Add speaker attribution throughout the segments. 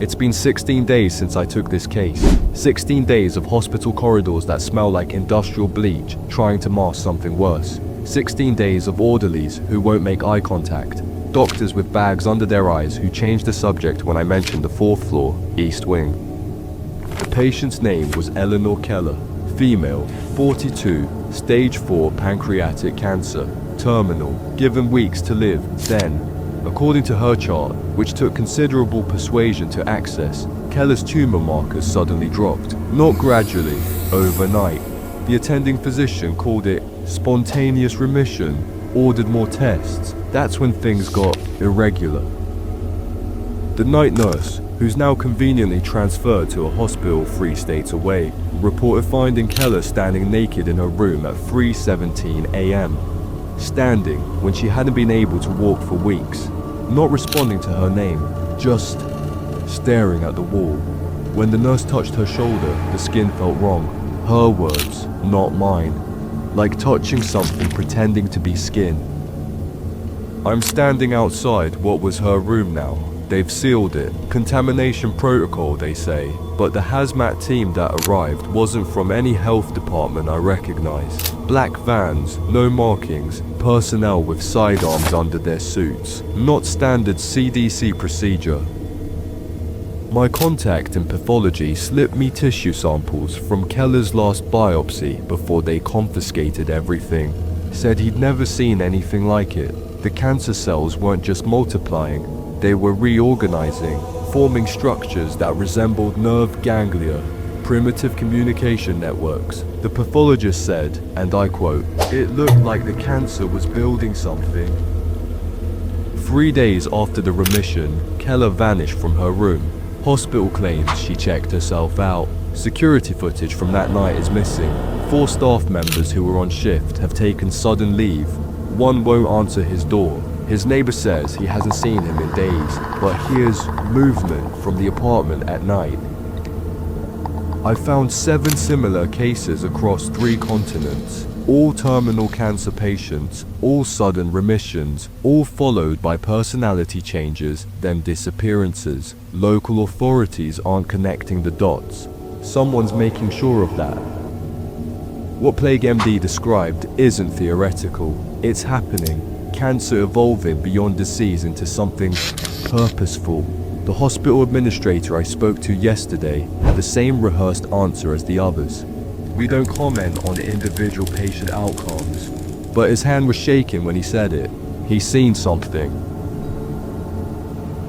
Speaker 1: It's been 16 days since I took this case. 16 days of hospital corridors that smell like industrial bleach, trying to mask something worse. 16 days of orderlies who won't make eye contact. Doctors with bags under their eyes who changed the subject when I mentioned the 4th floor, East Wing. The patient's name was Eleanor Keller, female, 42, stage 4 pancreatic cancer, terminal, given weeks to live. Then, according to her chart, which took considerable persuasion to access, Keller's tumor markers suddenly dropped. Not gradually, overnight. The attending physician called it spontaneous remission, ordered more tests. That's when things got irregular. The night nurse, who's now conveniently transferred to a hospital 3 states away, reported finding Keller standing naked in her room at 3:17 a.m. Standing when she hadn't been able to walk for weeks, not responding to her name, just staring at the wall. When the nurse touched her shoulder, the skin felt wrong. Her words, not mine. Like touching something pretending to be skin. I'm standing outside what was her room now. They've sealed it. Contamination protocol, they say. But the hazmat team that arrived wasn't from any health department I recognize. Black vans, no markings, personnel with sidearms under their suits. Not standard CDC procedure. My contact in pathology slipped me tissue samples from Keller's last biopsy before they confiscated everything. Said he'd never seen anything like it. The cancer cells weren't just multiplying, they were reorganizing, forming structures that resembled nerve ganglia, primitive communication networks. The pathologist said, and I quote, "It looked like the cancer was building something." 3 days after the remission, Keller vanished from her room. Hospital claims she checked herself out. Security footage from that night is missing. 4 staff members who were on shift have taken sudden leave. One won't answer his door. His neighbor says he hasn't seen him in days, but hears movement from the apartment at night. I found 7 similar cases across 3 continents. All terminal cancer patients, all sudden remissions, all followed by personality changes, then disappearances. Local authorities aren't connecting the dots. Someone's making sure of that. What PlagueMD described isn't theoretical. It's happening. Cancer evolving beyond disease into something purposeful. The hospital administrator I spoke to yesterday had the same rehearsed answer as the others. We don't comment on individual patient outcomes, but his hand was shaking when he said it. He's seen something.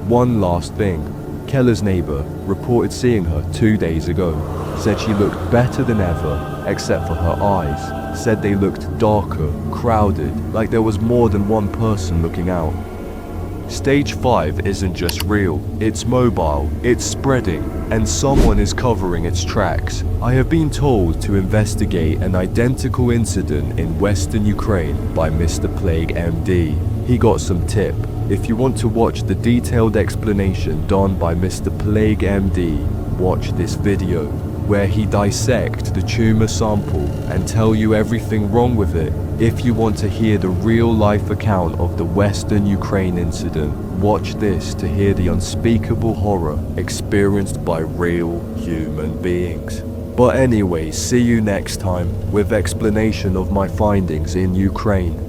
Speaker 1: One last thing. Keller's neighbor reported seeing her 2 days ago. Said she looked better than ever, except for her eyes. Said they looked darker, crowded, like there was more than one person looking out. Stage 5 isn't just real, it's mobile, it's spreading, and someone is covering its tracks. I have been told to investigate an identical incident in Western Ukraine by Mr.PlagueMD. He got some tip. If you want to watch the detailed explanation done by Mr.PlagueMD, watch this video, where he dissect the tumor sample and tell you everything wrong with it. If you want to hear the real-life account of the Western Ukraine incident, watch this to hear the unspeakable horror experienced by real human beings. But anyway, see you next time with explanation of my findings in Ukraine.